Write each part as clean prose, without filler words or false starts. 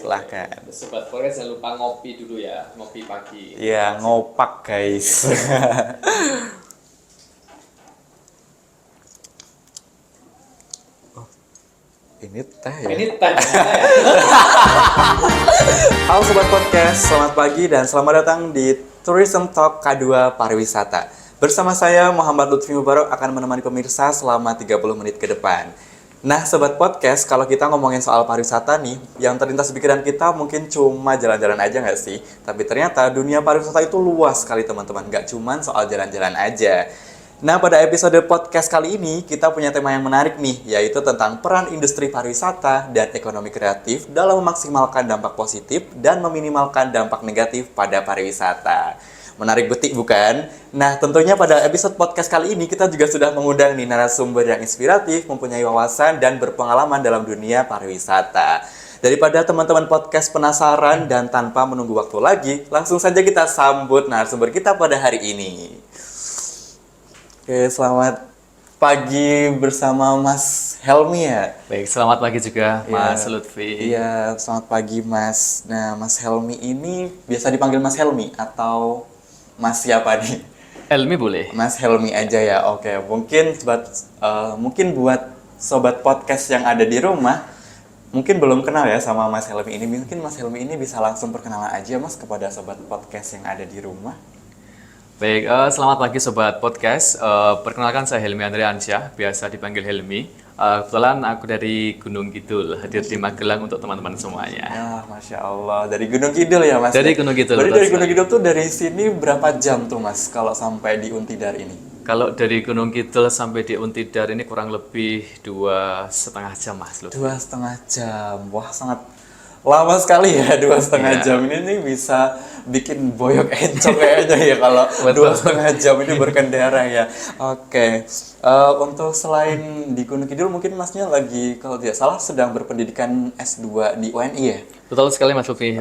Silahkan. Sobat Podcast jangan lupa ngopi dulu ya, ngopi pagi. Iya, ngopak guys. Ini teh ya. Ini teh. Halo Sobat Podcast, selamat pagi dan selamat datang di Tourism Talk K2 Pariwisata. Bersama saya Muhammad Lutfi Mubarok akan menemani pemirsa selama 30 menit ke depan. Nah Sobat Podcast, kalau kita ngomongin soal pariwisata nih, yang terlintas di pikiran kita mungkin cuma jalan-jalan aja nggak sih? Tapi ternyata dunia pariwisata itu luas sekali teman-teman, nggak cuma soal jalan-jalan aja. Nah, pada episode podcast kali ini, kita punya tema yang menarik nih, yaitu tentang peran industri pariwisata dan ekonomi kreatif dalam memaksimalkan dampak positif dan meminimalkan dampak negatif pada pariwisata. Menarik betik bukan? Nah, tentunya pada episode podcast kali ini, kita juga sudah mengundang nih narasumber yang inspiratif, mempunyai wawasan, dan berpengalaman dalam dunia pariwisata. Daripada teman-teman podcast penasaran dan tanpa menunggu waktu lagi, langsung saja kita sambut narasumber kita pada hari ini. Oke, selamat pagi bersama Mas Helmi ya. Baik, selamat pagi juga Mas Lutfi. Iya, selamat pagi Mas. Nah, Mas Helmi ini biasa dipanggil Mas Helmi atau Mas siapa nih? Helmi boleh. Mas Helmi aja ya. Oke, mungkin buat sobat podcast yang ada di rumah, mungkin belum kenal ya sama Mas Helmi ini. Mungkin Mas Helmi ini bisa langsung perkenalan aja Mas kepada sobat podcast yang ada di rumah. Baik, selamat pagi Sobat Podcast. Perkenalkan saya Helmi Andriansyah, biasa dipanggil Helmi. Kebetulan aku dari Gunung Kidul, hadir di Magelang untuk teman-teman semuanya. Ya, Masya Allah. Dari Gunung Kidul ya Mas? Dari Gunung Kidul. Berarti dari Gunung Kidul tuh dari sini berapa jam tuh Mas kalau sampai di Untidar ini? Kalau dari Gunung Kidul sampai di Untidar ini kurang lebih 2,5 jam Mas Lutfi. 2,5 jam. Wah, sangat lama sekali ya 2,5 jam ini nih bisa bikin boyok encok kayaknya ya kalau 2,5 jam ini berkendara ya. Oke. Untuk selain di Gunung Kidul mungkin Masnya lagi kalau tidak salah sedang berpendidikan S2 di UNI ya? Betul sekali Mas Lutfi,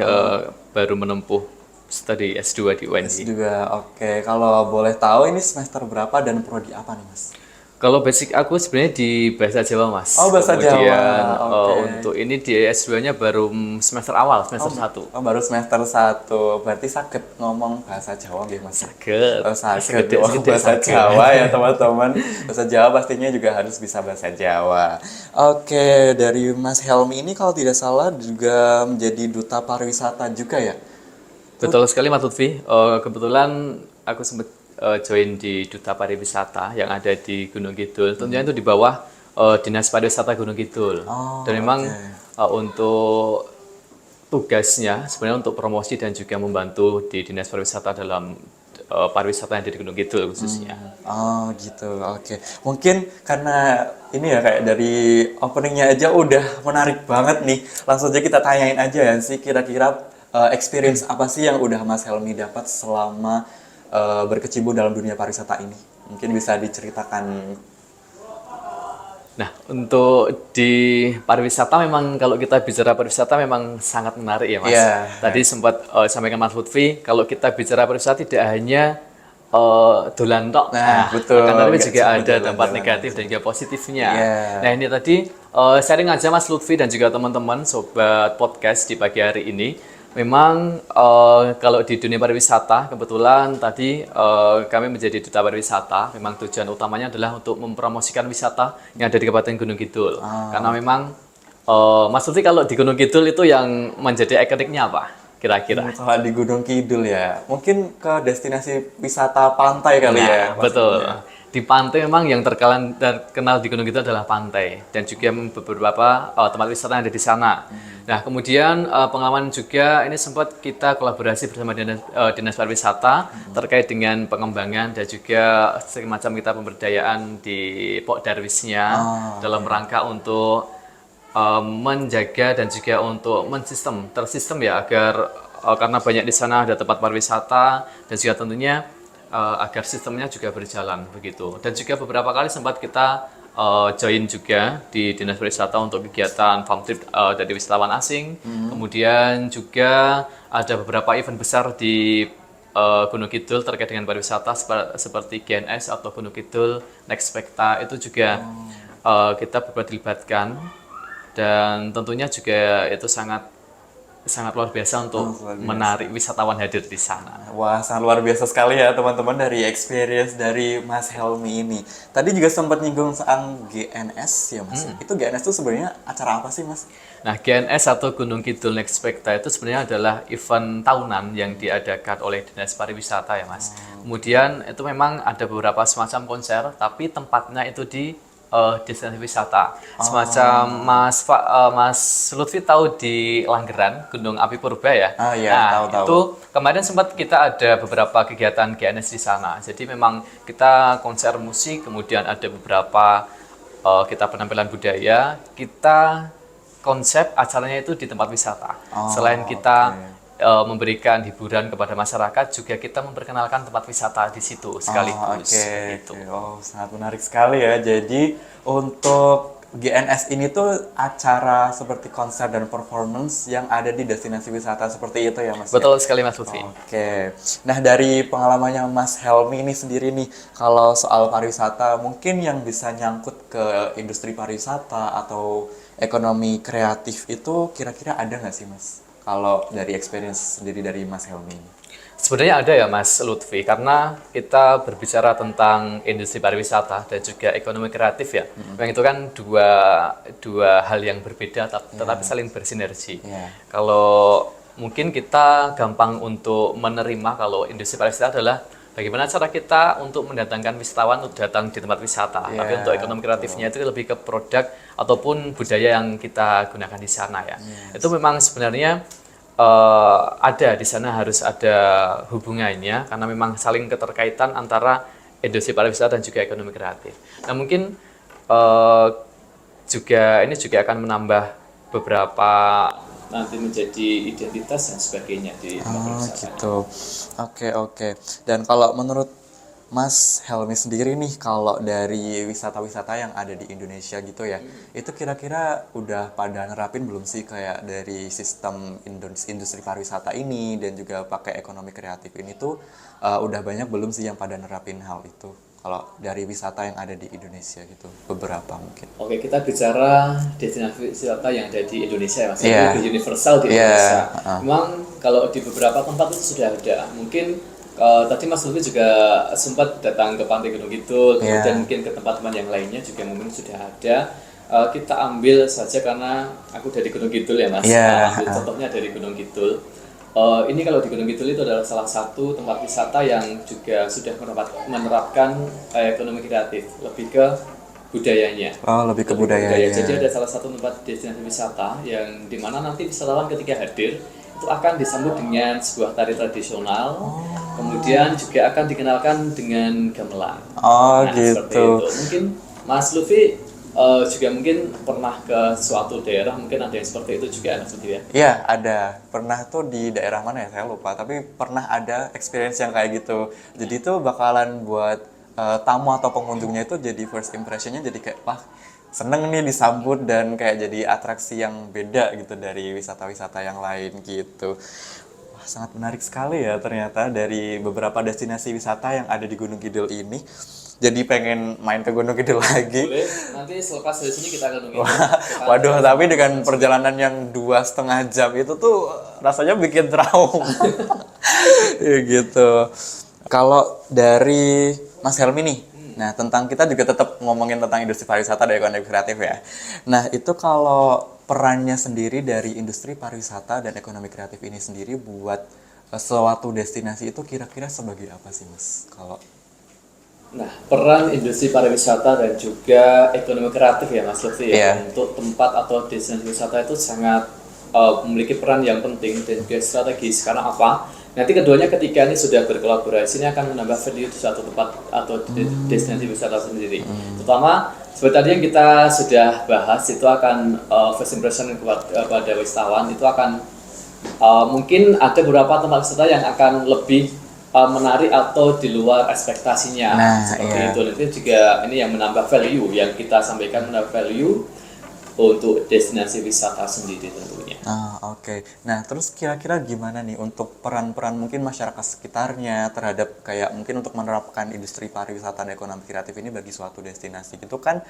baru menempuh studi S2 di UNI. S2. Oke. Kalau boleh tahu ini semester berapa dan prodi apa nih Mas? Kalau basic aku sebenarnya di bahasa Jawa Mas. Oh, bahasa Kemudian, Jawa. Oke. Untuk ini di S2-nya baru semester awal, semester 1. Oh, baru semester 1. Berarti sakit ngomong bahasa Jawa nggih Mas? Sakit. Oh, sakit. Wah, bahasa Jawa ya teman-teman. Bahasa Jawa pastinya juga harus bisa bahasa Jawa. Oke, dari Mas Helmi ini kalau tidak salah juga menjadi duta pariwisata juga ya? Betul sekali Mas Lutfi. Kebetulan aku sempat join di Duta Pariwisata yang ada di Gunung Kidul. Tentunya itu di bawah Dinas Pariwisata Gunung Kidul. Dan memang untuk tugasnya sebenarnya untuk promosi dan juga membantu di Dinas Pariwisata dalam pariwisata yang ada di Gunung Kidul khususnya. Oh gitu, oke. Mungkin karena ini ya kayak dari openingnya aja udah menarik banget nih. Langsung aja kita tanyain aja ya sih kira-kira experience apa sih yang udah Mas Helmi dapat selama berkecimpung dalam dunia pariwisata ini. Mungkin bisa diceritakan. Nah, untuk di pariwisata memang kalau kita bicara pariwisata memang sangat menarik ya Mas. Yeah. Tadi sempat sampaikan Mas Lutfi, kalau kita bicara pariwisata tidak hanya dolan tok. Nah, betul. Akan tetapi juga ada jalan-jalan dampak negatif dan juga positifnya. Yeah. Nah, ini tadi sharing aja Mas Lutfi dan juga teman-teman sobat podcast di pagi hari ini. Memang kalau di dunia pariwisata kebetulan tadi kami menjadi duta pariwisata. Memang tujuan utamanya adalah untuk mempromosikan wisata yang ada di Kabupaten Gunung Kidul. Karena memang Mas Lutfi kalau di Gunung Kidul itu yang menjadi ikoniknya apa kira-kira? Kalau di Gunung Kidul ya, mungkin ke destinasi wisata pantai kali ya. Betul. Di pantai memang yang terkenal di Gunung Kidul adalah pantai dan juga beberapa tempat wisata yang ada di sana. Nah, kemudian pengalaman juga ini sempat kita kolaborasi bersama Dinas Pariwisata terkait dengan pengembangan dan juga semacam kita pemberdayaan di Pok Darwisnya dalam rangka untuk menjaga dan juga untuk tersistem ya agar karena banyak di sana ada tempat pariwisata dan juga tentunya agar sistemnya juga berjalan begitu. Dan juga beberapa kali sempat kita join juga di Dinas Pariwisata untuk kegiatan farm trip dari wisatawan asing. Kemudian juga ada beberapa event besar di Gunung Kidul terkait dengan pariwisata seperti GNS atau Gunung Kidul Next Specta itu juga kita dilibatkan dan tentunya juga itu sangat sangat luar biasa untuk luar biasa. menarik wisatawan hadir di sana. Wah, sangat luar biasa sekali ya teman-teman dari experience dari Mas Helmi ini. Tadi juga sempat nyinggung soal GNS ya Mas. Itu GNS itu sebenarnya acara apa sih Mas? Nah, GNS atau Gunung Kidul Next Spekta itu sebenarnya adalah event tahunan yang diadakan oleh Dinas Pariwisata ya Mas. Kemudian itu memang ada beberapa semacam konser, tapi tempatnya itu di destinasi wisata. Semacam Mas Lutfi tahu di Langgeran, Gunung Api Purba ya. Ah, iya, Nah, tahu-tahu. itu kemarin sempat kita ada beberapa kegiatan GNS di sana. Jadi memang kita konser musik, kemudian ada beberapa kita penampilan budaya, kita konsep acaranya itu di tempat wisata. Selain kita memberikan hiburan kepada masyarakat, juga kita memperkenalkan tempat wisata di situ sekaligus. Gitu. Oh, sangat menarik sekali ya. Jadi untuk GNS ini tuh acara seperti konser dan performance yang ada di destinasi wisata seperti itu ya Mas? Betul sekali Mas Lutfi. Oke. Nah, dari pengalamannya Mas Helmi ini sendiri nih, kalau soal pariwisata, mungkin yang bisa nyangkut ke industri pariwisata atau ekonomi kreatif itu kira-kira ada nggak sih Mas? Kalau dari experience sendiri dari Mas Helmi ini? Sebenarnya ada ya Mas Lutfi, karena kita berbicara tentang industri pariwisata dan juga ekonomi kreatif ya. Memang itu kan dua hal yang berbeda tetapi saling bersinergi. Kalau mungkin kita gampang untuk menerima kalau industri pariwisata adalah bagaimana cara kita untuk mendatangkan wisatawan untuk datang di tempat wisata. Tapi untuk ekonomi kreatifnya itu lebih ke produk ataupun budaya yang kita gunakan di sana ya. Itu memang sebenarnya ada di sana, harus ada hubungannya karena memang saling keterkaitan antara industri pariwisata dan juga ekonomi kreatif. Nah mungkin ini juga akan menambah beberapa nanti menjadi identitas dan sebagainya di tempat pariwisata. Gitu. Oke. Dan kalau menurut Mas Helmi sendiri nih, kalau dari wisata-wisata yang ada di Indonesia gitu ya, itu kira-kira udah pada nerapin belum sih kayak dari sistem industri pariwisata ini dan juga pakai ekonomi kreatif ini tuh udah banyak belum sih yang pada nerapin hal itu? Kalau dari wisata yang ada di Indonesia gitu, beberapa mungkin. Oke, kita bicara destinasi wisata yang ada di Indonesia ya Mas, Iya. universal di Indonesia. Memang kalau di beberapa tempat itu sudah ada. Mungkin tadi Mas Lutfi juga sempat datang ke Pantai Gunung Kidul, kemudian mungkin ke tempat-tempat yang lainnya juga mungkin sudah ada. Kita ambil saja karena aku dari Gunung Kidul ya Mas. Ambil contohnya dari Gunung Kidul. Ini kalau di Gunung Kidul itu adalah salah satu tempat wisata yang juga sudah menerapkan ekonomi kreatif, lebih ke budayanya. Oh, lebih ke budayanya. Jadi ada salah satu tempat destinasi wisata yang dimana nanti wisatawan ketika hadir itu akan disambut dengan sebuah tari tradisional, kemudian juga akan dikenalkan dengan gamelan. Gitu. Seperti itu. Mungkin Mas Lutfi juga mungkin pernah ke suatu daerah, mungkin ada yang seperti itu juga Mas Lutfi ya? Iya, ada. Pernah tuh di daerah mana ya, saya lupa. Tapi pernah ada experience yang kayak gitu. Jadi tuh bakalan buat tamu atau pengunjungnya itu jadi first impressionnya jadi kayak, wah seneng nih disambut dan kayak jadi atraksi yang beda gitu dari wisata-wisata yang lain gitu. Wah, sangat menarik sekali ya ternyata dari beberapa destinasi wisata yang ada di Gunung Kidul ini. Jadi pengen main ke Gunung Kidul lagi. Boleh, nanti selepas dari sini kita akan Gunung Kidul. Waduh, tapi dengan perjalanan yang 2,5 jam itu tuh rasanya bikin trauma. Ya gitu. Kalau dari Mas Helmi nih, nah tentang kita juga tetap ngomongin tentang industri pariwisata dan ekonomi kreatif ya. Nah itu kalau perannya sendiri dari industri pariwisata dan ekonomi kreatif ini sendiri buat suatu destinasi itu kira-kira sebagai apa sih Mas? Nah, peran industri pariwisata dan juga ekonomi kreatif ya Mas Lutfi ya, untuk tempat atau destinasi wisata itu sangat memiliki peran yang penting dan juga strategis. Karena apa? Nanti keduanya ketika ini sudah berkolaborasi, ini akan menambah value di suatu tempat atau destinasi wisata sendiri. Terutama seperti tadi yang kita sudah bahas, itu akan first impression kepada wisatawan, itu akan mungkin ada beberapa tempat wisata yang akan lebih menarik atau di luar ekspektasinya. Seperti itu. Nanti juga ini yang menambah value, yang kita sampaikan menambah value untuk destinasi wisata sendiri tentunya. Oke. Nah, terus kira-kira gimana nih untuk peran-peran mungkin masyarakat sekitarnya terhadap kayak mungkin untuk menerapkan industri pariwisata dan ekonomi kreatif ini bagi suatu destinasi gitu kan?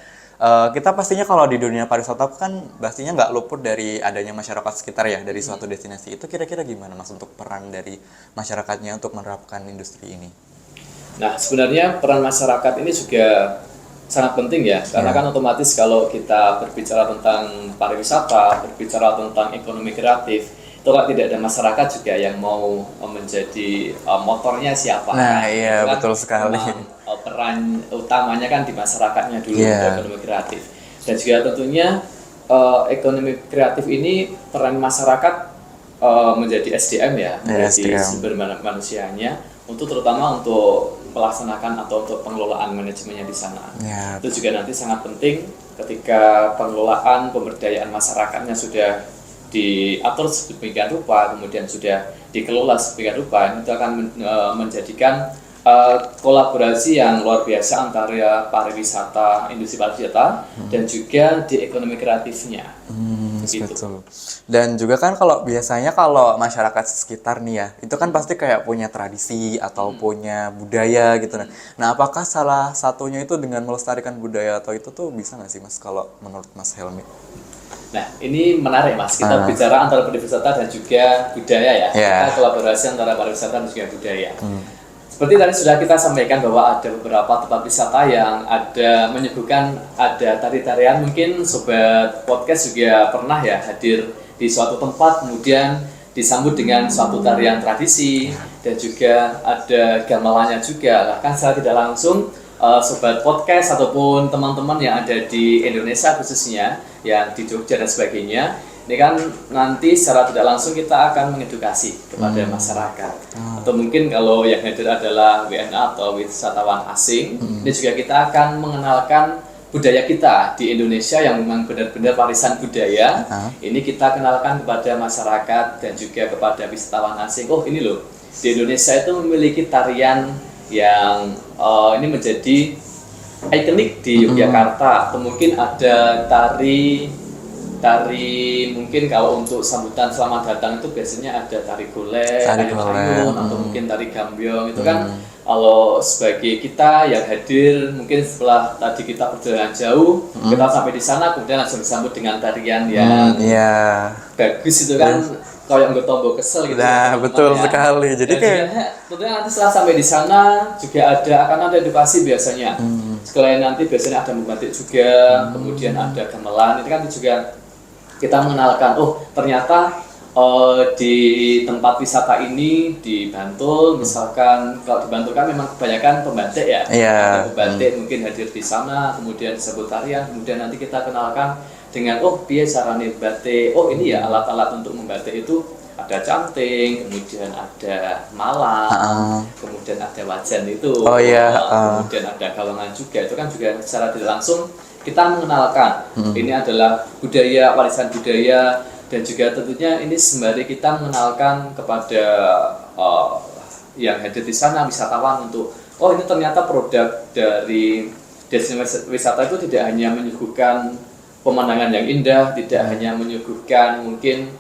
Kita pastinya kalau di dunia pariwisata kan pastinya nggak luput dari adanya masyarakat sekitar ya dari suatu destinasi. Itu kira-kira gimana Mas untuk peran dari masyarakatnya untuk menerapkan industri ini? Nah, sebenarnya peran masyarakat ini juga sangat penting ya, karena kan otomatis kalau kita berbicara tentang pariwisata, berbicara tentang ekonomi kreatif, itu kan tidak ada masyarakat juga yang mau menjadi motornya siapa. Nah, iya, Itu kan betul sekali. memang, peran utamanya kan di masyarakatnya dulu Iya. untuk ekonomi kreatif. Dan juga tentunya ekonomi kreatif ini peran masyarakat menjadi SDM ya, Iya, menjadi SDM. sumber manusianya, untuk terutama untuk melaksanakan atau untuk pengelolaan manajemennya di sana. Ya, Itu juga nanti sangat penting ketika pengelolaan pemberdayaan masyarakatnya sudah diatur sedemikian rupa, kemudian sudah dikelola sedemikian rupa, itu akan menjadikan kolaborasi yang luar biasa antara pariwisata, industri pariwisata, dan juga di ekonomi kreatifnya. Gitu. betul. Dan juga kan kalau biasanya kalau masyarakat sekitar nih ya, itu kan pasti kayak punya tradisi atau punya budaya gitu. Nah, apakah salah satunya itu dengan melestarikan budaya atau itu tuh bisa nggak sih Mas kalau menurut Mas Helmi? Nah, ini menarik Mas, kita bicara antara pariwisata dan juga budaya ya. Yeah. Kita kolaborasi antara pariwisata dan juga budaya. Seperti tadi sudah kita sampaikan bahwa ada beberapa tempat wisata yang ada menyuguhkan ada tari-tarian. Mungkin sobat podcast juga pernah ya hadir di suatu tempat kemudian disambut dengan suatu tarian tradisi dan juga ada gamelannya juga. Bahkan secara tidak langsung sobat podcast ataupun teman-teman yang ada di Indonesia khususnya yang di Jogja dan sebagainya, ini kan nanti secara tidak langsung kita akan mengedukasi kepada masyarakat. Atau mungkin kalau yang hadir adalah WNA atau wisatawan asing, ini juga kita akan mengenalkan budaya kita di Indonesia yang memang benar-benar warisan budaya. Ini kita kenalkan kepada masyarakat dan juga kepada wisatawan asing. Oh ini loh, di Indonesia itu memiliki tarian yang ini menjadi ikonik di Yogyakarta. Atau mungkin ada tari mungkin kalau untuk sambutan selamat datang itu biasanya ada tari golek, ayun-ayun, atau mungkin tari gambyong. Itu kan kalau sebagai kita yang hadir mungkin setelah tadi kita perjalanan jauh, kita sampai di sana kemudian langsung disambut dengan tarian yang bagus itu kan kayak nggak tombol kesel gitu. Nah, betul sekali. Jadi kayak tentunya nanti setelah sampai di sana juga akan ada edukasi biasanya. Sekalian nanti biasanya ada membatik juga, kemudian ada gamelan. Itu kan juga kita mengenalkan, oh ternyata di tempat wisata ini di Bantul, misalkan kalau di Bantul kan memang kebanyakan pembatik ya. Ada pembatik mungkin hadir di sana, kemudian disebut tarian, kemudian nanti kita kenalkan dengan oh biasa nih batik, oh ini ya alat-alat untuk membatik itu ada canting, kemudian ada malam, kemudian ada wajan itu, kemudian ada gawangan juga. Itu kan juga secara tidak langsung kita mengenalkan ini adalah budaya, warisan budaya, dan juga tentunya ini sembari kita mengenalkan kepada yang hadir di sana wisatawan untuk oh ini ternyata produk dari destinasi wisata itu tidak hanya menyuguhkan pemandangan yang indah, tidak hanya menyuguhkan mungkin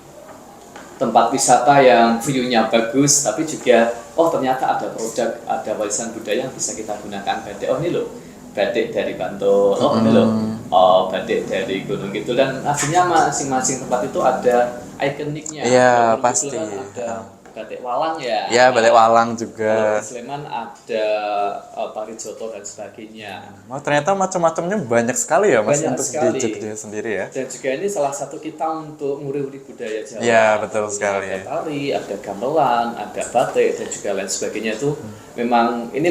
tempat wisata yang view-nya bagus, tapi juga oh ternyata ada produk, ada warisan budaya yang bisa kita gunakan batik. Oh ini loh batik dari Bantul, oh ini loh batik dari Gunung Kidul, dan aslinya masing-masing tempat itu ada ikoniknya. Iya pasti. Ada batik Walang ya. Iya batik Walang juga. Kalau di Sleman ada Parijoto dan sebagainya. Oh, ternyata macam-macamnya banyak sekali ya Mas Banyak untuk sekali. di Jogja sendiri ya. Dan juga ini salah satu kita untuk nguri-nguri budaya Jawa. Iya betul sekali. Ada tari, ada gamelan, ada batik dan juga lain sebagainya itu memang ini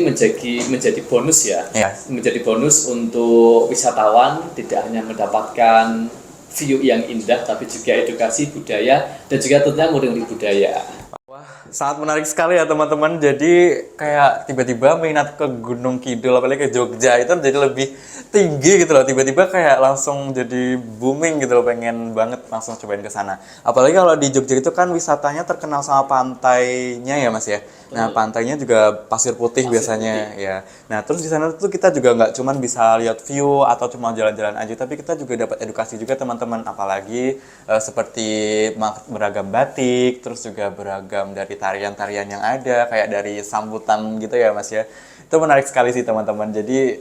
menjadi bonus ya. Menjadi bonus untuk wisatawan, tidak hanya mendapatkan view yang indah tapi juga edukasi budaya dan juga tentunya nguri-nguri budaya. Wah Sangat menarik sekali ya teman-teman. Jadi kayak tiba-tiba minat ke Gunung Kidul apalagi ke Jogja itu jadi lebih tinggi gitu loh. Tiba-tiba kayak langsung jadi booming gitu loh, pengen banget langsung cobain ke sana. Apalagi kalau di Jogja itu kan wisatanya terkenal sama pantainya ya Mas ya. Nah, pantainya juga pasir putih biasanya ya. Nah, terus di sana tuh kita juga nggak cuman bisa lihat view atau cuma jalan-jalan aja, tapi kita juga dapat edukasi juga teman-teman. Apalagi seperti beragam batik, terus juga beragam dari tarian-tarian yang ada, kayak dari sambutan gitu ya Mas ya. Itu menarik sekali sih teman-teman. Jadi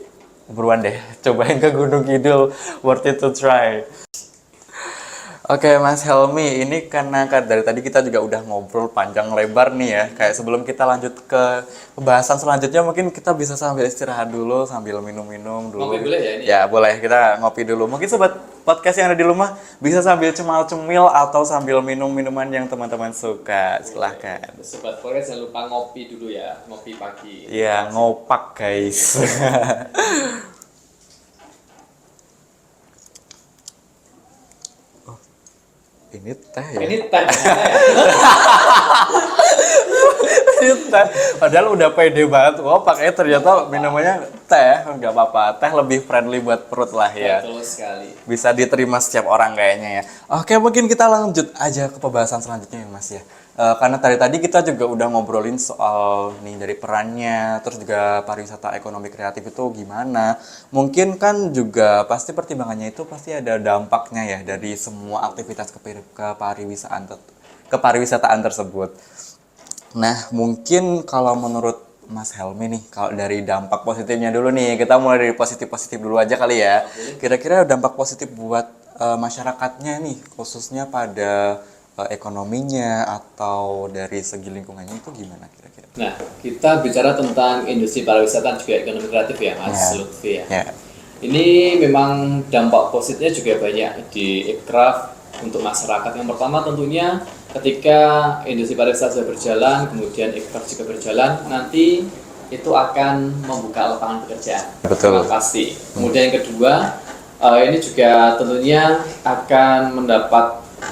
buruan deh, cobain ke Gunung Kidul, worth it to try. Oke Mas Helmi, ini karena dari tadi kita juga udah ngobrol panjang lebar nih ya. Kayak sebelum kita lanjut ke pembahasan selanjutnya, mungkin kita bisa sambil istirahat dulu, sambil minum-minum dulu. Ngopi boleh ya ini? Ya boleh, kita ngopi dulu. Mungkin sobat podcast yang ada di rumah bisa sambil cemil-cemil atau sambil minum minuman yang teman-teman suka. Silahkan. Sobat Forest jangan lupa ngopi dulu ya, ngopi pagi. Iya, ngopak guys. Ini teh ya? Ini teh. Ini teh. Padahal udah pede banget. Oh, pakai ternyata minumannya teh. Nggak apa-apa. Teh lebih friendly buat perut lah ya. Betul sekali. Bisa diterima setiap orang kayaknya ya. Oke, mungkin kita lanjut aja ke pembahasan selanjutnya ya Mas ya. Karena tadi kita juga udah ngobrolin soal nih dari perannya, terus juga pariwisata ekonomi kreatif itu gimana. Mungkin kan juga pasti pertimbangannya itu pasti ada dampaknya ya dari semua aktivitas kepariwisataan tersebut. Nah, mungkin kalau menurut Mas Helmi nih, kalau dari dampak positifnya dulu nih, kita mulai dari positif-positif dulu aja kali ya. Kira-kira dampak positif buat masyarakatnya nih, khususnya pada ekonominya atau dari segi lingkungannya itu gimana kira-kira? Nah, kita bicara tentang industri pariwisata juga ekonomi kreatif ya, Mas Lutfi ya. Ya, Ini memang dampak positifnya juga banyak di Ekraf untuk masyarakat. Yang pertama tentunya ketika industri pariwisata sudah berjalan, kemudian Ekraf juga berjalan, nanti itu akan membuka lapangan pekerjaan. Betul. Pasti. Kemudian yang kedua, ini juga tentunya akan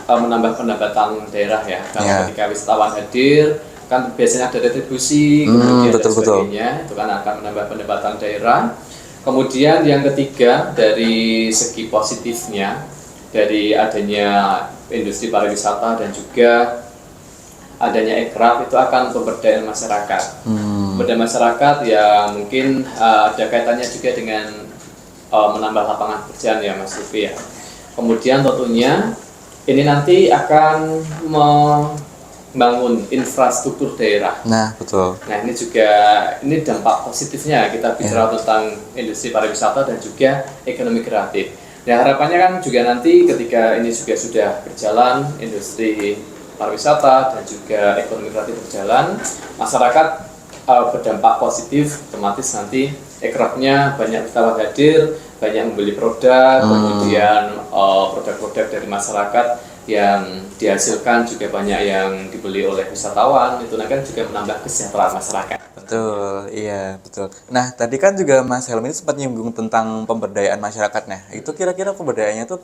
menambah pendapatan daerah ya. Kalau ketika wisatawan hadir, kan biasanya ada retribusi, kemudian dan sebagainya, itu kan akan menambah pendapatan daerah. Kemudian yang ketiga dari segi positifnya dari adanya industri pariwisata dan juga adanya Ekraf itu akan pemberdayaan masyarakat. Pemberdayaan masyarakat ya mungkin ada kaitannya juga dengan menambah lapangan pekerjaan ya Mas Lutfi ya. Kemudian tentunya ini nanti akan membangun infrastruktur daerah. nah betul. Nah ini dampak positifnya kita bicara tentang industri pariwisata dan juga ekonomi kreatif. Nah harapannya kan juga nanti ketika ini juga sudah berjalan industri pariwisata dan juga ekonomi kreatif berjalan, masyarakat berdampak positif, otomatis nanti ekrafnya banyak wisatawan hadir, banyak membeli produk, kemudian produk-produk dari masyarakat yang dihasilkan juga banyak yang dibeli oleh wisatawan, itu kan juga menambah kesejahteraan masyarakat. Betul, iya betul. Nah tadi kan juga Mas Helmi sempat nyinggung tentang pemberdayaan masyarakatnya. Itu kira-kira pemberdayaannya tuh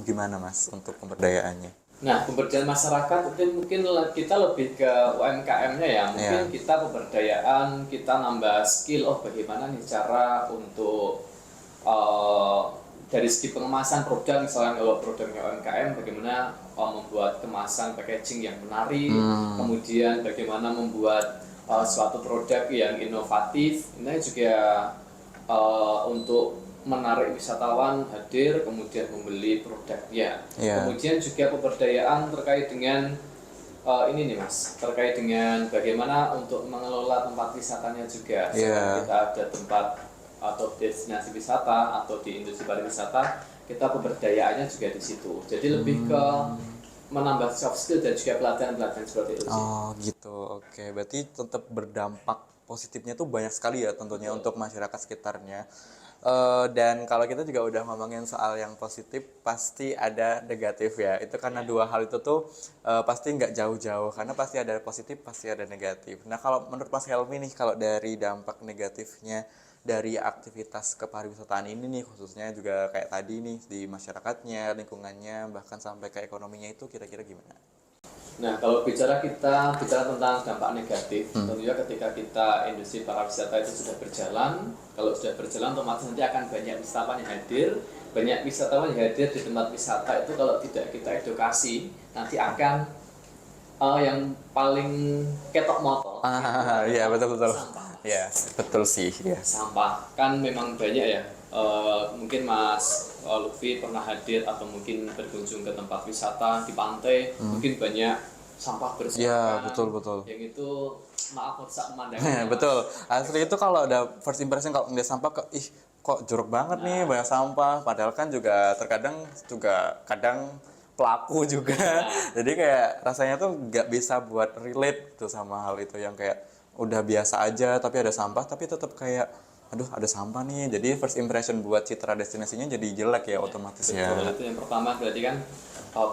gimana Mas untuk pemberdayaannya? Nah, pemberdayaan masyarakat mungkin kita lebih ke UMKM-nya ya. Mungkin kita pemberdayaan, kita nambah skill. Oh, bagaimana nih cara untuk dari segi pengemasan produk, misalnya kalau produknya UMKM, bagaimana membuat kemasan packaging yang menarik, kemudian bagaimana membuat suatu produk yang inovatif. Ini juga untuk menarik wisatawan hadir kemudian membeli produknya. Kemudian juga pemberdayaan terkait dengan ini nih Mas, terkait dengan bagaimana untuk mengelola tempat wisatanya juga. Kita ada tempat atau destinasi wisata atau di industri pariwisata, kita pemberdayaannya juga di situ. Jadi lebih ke menambah soft skill dan juga pelatihan-pelatihan seperti itu. Oh gitu, oke. Berarti tetap berdampak positifnya tuh banyak sekali ya tentunya untuk masyarakat sekitarnya. Dan kalau kita juga udah ngomongin soal yang positif, pasti ada negatif ya. Itu karena dua hal itu tuh pasti nggak jauh-jauh, karena pasti ada positif, pasti ada negatif. Nah kalau menurut Mas Helmi nih, kalau dari dampak negatifnya dari aktivitas kepariwisataan ini nih, khususnya juga kayak tadi nih di masyarakatnya, lingkungannya, bahkan sampai ke ekonominya itu kira-kira gimana? Nah, kalau kita bicara tentang dampak negatif, tentunya ketika industri pariwisata itu sudah berjalan, kalau sudah berjalan otomatis nanti akan banyak wisatawan yang hadir, di tempat wisata itu kalau tidak kita edukasi, nanti akan yang paling ketok motor. Iya betul betul. Sampah. Iya betul sih. Iya. Sampah kan memang banyak ya. Mungkin Mas Lutfi pernah hadir atau mungkin berkunjung ke tempat wisata di pantai, mungkin banyak sampah Iya berserakan. betul betul. Yang itu maaf merusak pemandangan. Betul. Asli itu kalau ada first impression kalau ngeliat sampah kok jorok banget nih banyak sampah. Padahal kan juga terkadang kadang pelaku juga. Jadi kayak rasanya tuh nggak bisa buat relate tuh sama hal itu yang kayak udah biasa aja tapi ada sampah tapi tetap kayak aduh ada sampah nih. Jadi first impression buat citra destinasinya jadi jelek ya otomatis Betul, ya. itu yang pertama berarti kan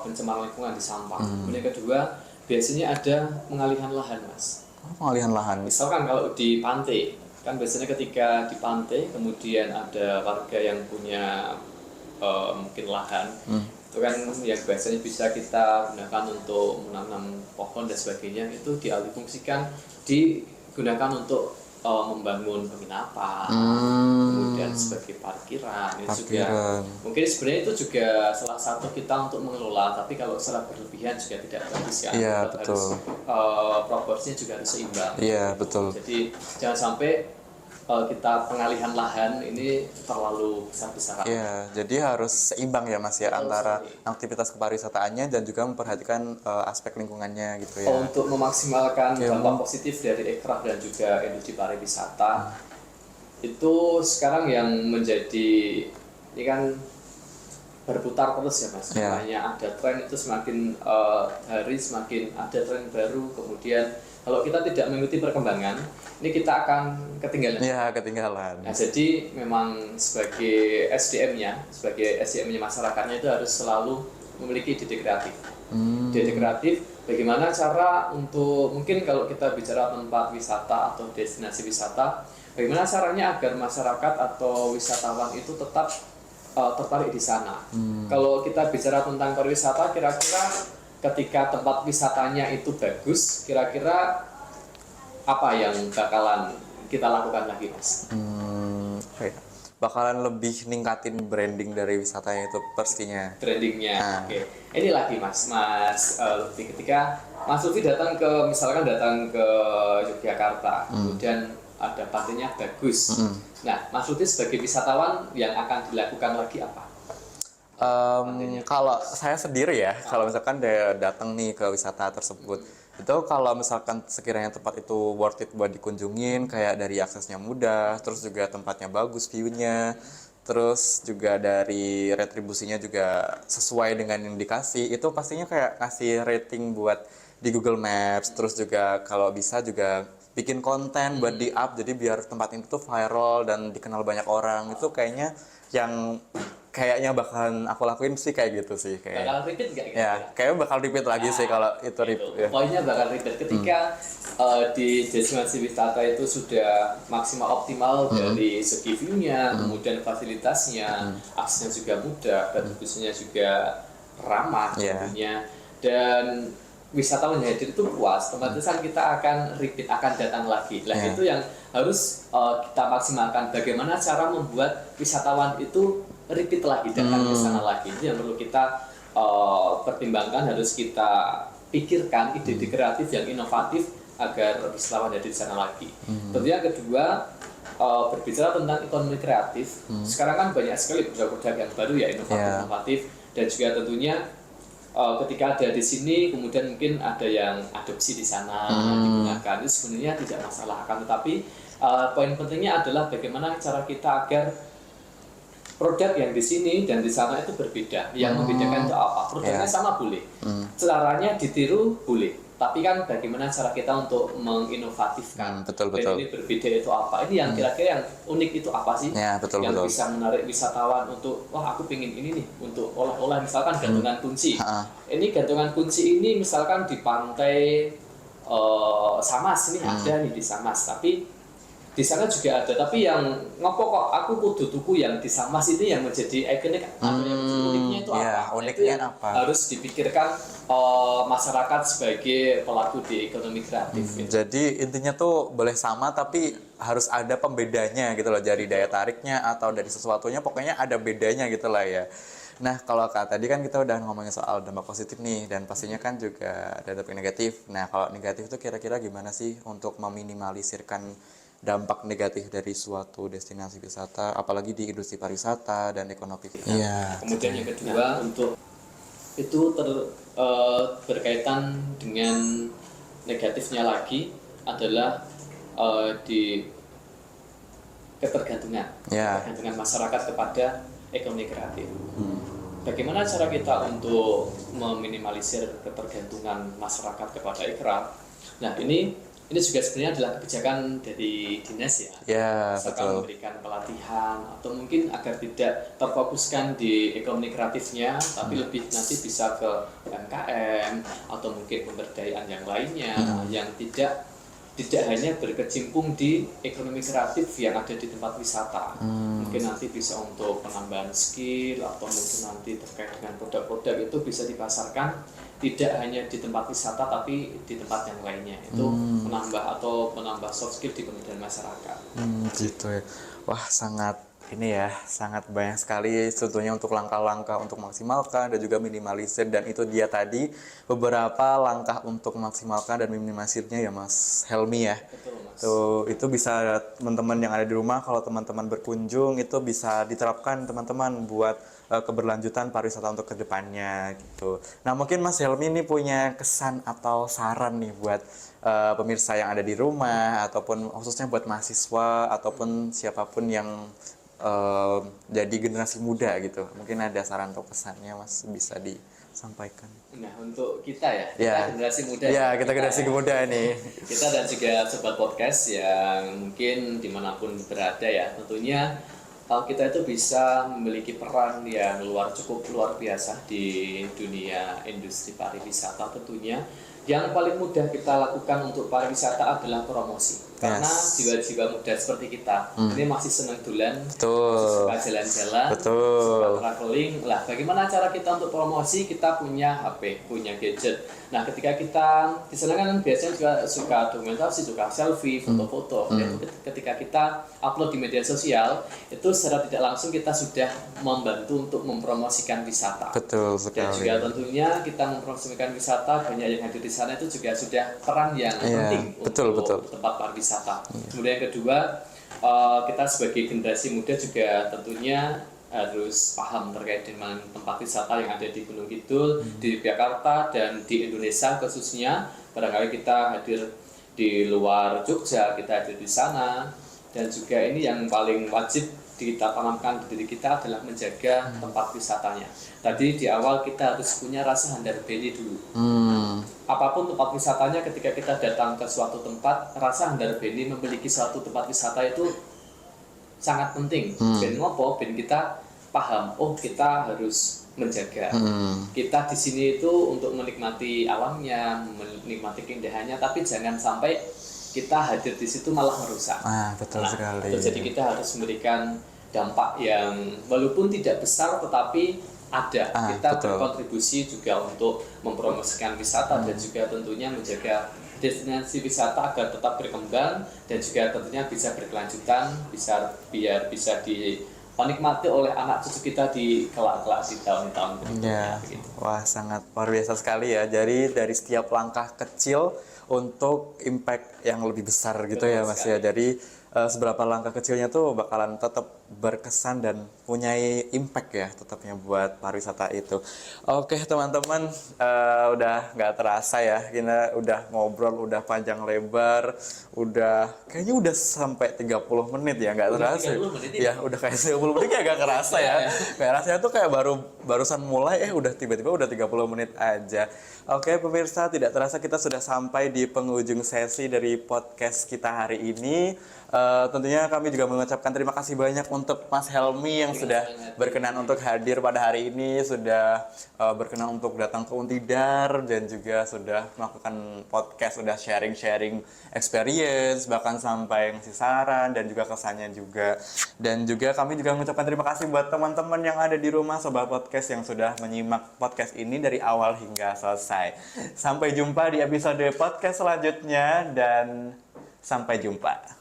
pencemaran lingkungan di sampah. Kemudian yang kedua biasanya ada pengalihan lahan, Mas. Pengalihan lahan. Misalkan kalau di pantai, kan biasanya ketika di pantai kemudian ada warga yang punya mungkin lahan, itu kan yang biasanya bisa kita gunakan untuk menanam pohon dan sebagainya, itu dialihfungsikan, digunakan untuk membangun penginapan, kemudian sebagai parkiran. Itu juga mungkin sebenarnya itu juga salah satu kita untuk mengelola, tapi kalau secara berlebihan juga tidak bagus ya. Iya Harus betul. proporsinya juga harus seimbang. Iya betul. Jadi jangan sampai kita pengalihan lahan ini terlalu besar-besaran. Iya, jadi harus seimbang ya Mas ya antara aktivitas kepariwisataannya dan juga memperhatikan aspek lingkungannya gitu ya. Untuk memaksimalkan dampak positif dari ekraf dan juga industri pariwisata, itu sekarang yang menjadi ini kan berputar terus ya Mas. Iya. Namanya ada tren itu semakin hari semakin ada tren baru, kemudian kalau kita tidak mengikuti perkembangan, ini kita akan ketinggalan. Iya, ketinggalan. Nah, jadi memang sebagai SDM-nya masyarakatnya itu harus selalu memiliki ide kreatif. Ide kreatif, bagaimana cara untuk mungkin kalau kita bicara tempat wisata atau destinasi wisata, bagaimana caranya agar masyarakat atau wisatawan itu tetap tertarik di sana. Kalau kita bicara tentang pariwisata, kira-kira ketika tempat wisatanya itu bagus, kira-kira apa yang bakalan kita lakukan lagi, Mas? Bakalan lebih ningkatin branding dari wisatanya itu pastinya. Brandingnya, oke. Ini lagi Mas Lutfi, ketika Mas Lutfi misalkan datang ke Yogyakarta, kemudian ada pantainya bagus. Nah, Mas Lutfi sebagai wisatawan yang akan dilakukan lagi apa? Kalau saya sendiri ya, kalau misalkan datang nih ke wisata tersebut, itu kalau misalkan sekiranya tempat itu worth it buat dikunjungin, kayak dari aksesnya mudah, terus juga tempatnya bagus view-nya, terus juga dari retribusinya juga sesuai dengan yang dikasih, itu pastinya kayak ngasih rating buat di Google Maps, terus juga kalau bisa juga bikin konten buat di up, jadi biar tempat itu tuh viral dan dikenal banyak orang. Itu kayaknya yang kayaknya bakalan aku lakuin sih kayak gitu sih kayak. Bakal repeat nggak? Ya, kayaknya bakal repeat lagi sih kalau itu repeat. Ya. Poinnya bakal repeat ketika di destinasi wisata itu sudah maksimal optimal dari segi view-nya, kemudian fasilitasnya, aksesnya juga mudah, retribusinya juga ramah tentunya, dan wisatawan yang hadir itu puas, otomatis kita akan repeat, akan datang lagi. Nah itu yang harus kita maksimalkan. Bagaimana cara membuat wisatawan itu repeat lagi, datang ke sana lagi. Itu yang perlu kita pertimbangkan, harus kita pikirkan ide-ide kreatif yang inovatif agar wisatawan hadir di sana lagi. Tentunya yang kedua, berbicara tentang ekonomi kreatif, sekarang kan banyak sekali produk-produk yang baru ya, inovatif, dan juga tentunya ketika ada di sini, kemudian mungkin ada yang adopsi di sana digunakan, itu sebenarnya tidak masalah. Akan tetapi poin pentingnya adalah bagaimana cara kita agar produk yang di sini dan di sana itu berbeda. Yang membedakan itu apa? Produknya sama boleh, caranya ditiru boleh, tapi kan bagaimana cara kita untuk menginovatifkan. Betul. Dan ini berbeda itu apa? Ini yang kira-kira yang unik itu apa sih? Ya, betul. Bisa menarik wisatawan untuk, wah aku pengen ini nih untuk olah-olah, misalkan gantungan kunci. Ini gantungan kunci ini misalkan di pantai Samas, ini ada nih di Samas, tapi di sana juga ada, tapi yang ngopo kok aku kudu tuku yang di Samas ini yang menjadi ikonik atau yang menjadi uniknya itu Iya, apa? Nah, itu uniknya yang apa? harus dipikirkan masyarakat sebagai pelaku di ekonomi kreatif. Gitu. Jadi intinya tuh boleh sama tapi harus ada pembedanya gitu loh, dari daya tariknya atau dari sesuatunya, pokoknya ada bedanya gitu lah ya. Nah, kalau Kak tadi kan kita udah ngomongin soal dampak positif nih, dan pastinya kan juga ada dampak negatif. Nah, kalau negatif itu kira-kira gimana sih untuk meminimalisirkan dampak negatif dari suatu destinasi wisata, apalagi di industri pariwisata dan ekonomi kita? Iya. Kemudian yang kedua untuk itu berkaitan dengan negatifnya lagi adalah di ketergantungan Ya. ketergantungan masyarakat kepada ekonomi kreatif. Bagaimana cara kita untuk meminimalisir ketergantungan masyarakat kepada ikrar? Nah, ini juga sebenarnya adalah kebijakan dari dinas ya. Ya, Misalkan betul. memberikan pelatihan atau mungkin agar tidak terfokuskan di ekonomi kreatifnya, tapi lebih nanti bisa ke UMKM atau mungkin pemberdayaan yang lainnya yang tidak hanya berkecimpung di ekonomi kreatif yang ada di tempat wisata. Mungkin nanti bisa untuk penambahan skill atau mungkin nanti terkait dengan produk-produk itu bisa dipasarkan tidak hanya di tempat wisata tapi di tempat yang lainnya. Itu menambah soft skill di pemberdayaan masyarakat. Gitu ya. Wah, sangat banyak sekali sebetulnya untuk langkah-langkah untuk maksimalkan dan juga minimalisir, dan itu dia tadi beberapa langkah untuk maksimalkan dan minimalisirnya ya Mas Helmi ya. Betul, Mas. Tuh, itu bisa teman-teman yang ada di rumah, kalau teman-teman berkunjung itu bisa diterapkan teman-teman buat keberlanjutan pariwisata untuk kedepannya gitu. Nah, mungkin Mas Helmi ini punya kesan atau saran nih buat pemirsa yang ada di rumah, ataupun khususnya buat mahasiswa ataupun siapapun yang jadi generasi muda gitu. Mungkin ada saran atau pesannya Mas bisa disampaikan. Nah, untuk kita ya, Ya. kita generasi muda. Ya, kita generasi muda nih. Kita dan juga sobat podcast yang mungkin dimanapun berada ya, tentunya kita itu bisa memiliki peran yang cukup luar biasa di dunia industri pariwisata tentunya. Yang paling mudah kita lakukan untuk pariwisata adalah promosi. Karena jiwa-jiwa muda seperti kita ini masih senang dulan, Betul. suka jalan-jalan, Betul. suka traveling. Lah, bagaimana cara kita untuk promosi? Kita punya HP, punya gadget. Nah, ketika kita di sana kan biasanya juga suka dokumentasi, suka selfie, foto-foto. Yaitu ketika kita upload di media sosial, itu secara tidak langsung kita sudah membantu untuk mempromosikan wisata. Betul Dan sekali. juga tentunya kita mempromosikan wisata, banyak yang hadir di sana itu juga sudah peran yang penting betul, untuk betul. tempat pariwisata. Kemudian yang kedua, kita sebagai generasi muda juga tentunya harus paham terkait dengan tempat wisata yang ada di Gunung Kidul, di Jakarta dan di Indonesia khususnya. Barangkali kita hadir di luar Jogja, kita hadir di sana, dan juga ini yang paling wajib kita tanamkan di diri kita adalah menjaga tempat wisatanya. Tadi di awal kita harus punya rasa handarbeni dulu. Apapun tempat wisatanya, ketika kita datang ke suatu tempat, rasa handarbeni memiliki suatu tempat wisata itu sangat penting. Ben ngopo, ben kita paham, oh kita harus menjaga. Kita di sini itu untuk menikmati alamnya, menikmati keindahannya, tapi jangan sampai kita hadir di situ malah merusak. Betul sekali. Jadi kita harus memberikan dampak yang walaupun tidak besar tetapi ada. Kita betul. berkontribusi juga untuk mempromosikan wisata dan juga tentunya menjaga destinasi wisata agar tetap berkembang dan juga tentunya bisa berkelanjutan, biar bisa dinikmati oleh anak cucu kita di kelak-kelak di tahun-tahun berikutnya. Ya, wah sangat luar biasa sekali ya. Jadi dari setiap langkah kecil untuk impact yang lebih besar gitu Betul ya Mas ya. Jadi seberapa langkah kecilnya tuh bakalan tetap berkesan dan punya impact ya tetapnya buat pariwisata itu. Oke teman-teman, udah nggak terasa ya, kita udah ngobrol udah panjang lebar, kayaknya udah sampai 30 menit ya, nggak terasa. 30 menit ya udah kayak 30 menit ya nggak kerasa ya. Kayak rasanya tuh kayak barusan mulai udah tiba-tiba udah 30 menit aja. Oke pemirsa, tidak terasa kita sudah sampai di penghujung sesi dari podcast kita hari ini. tentunya kami juga mengucapkan terima kasih banyak untuk Mas Helmi yang sudah berkenan untuk hadir pada hari ini, sudah berkenan untuk datang ke Untidar dan juga sudah melakukan podcast, sudah sharing-sharing experience, bahkan sampai ngasih saran dan juga kesannya juga. Dan juga kami juga mengucapkan terima kasih buat teman-teman yang ada di rumah Sobat Podcast yang sudah menyimak podcast ini dari awal hingga selesai. Sampai jumpa di episode podcast selanjutnya dan sampai jumpa.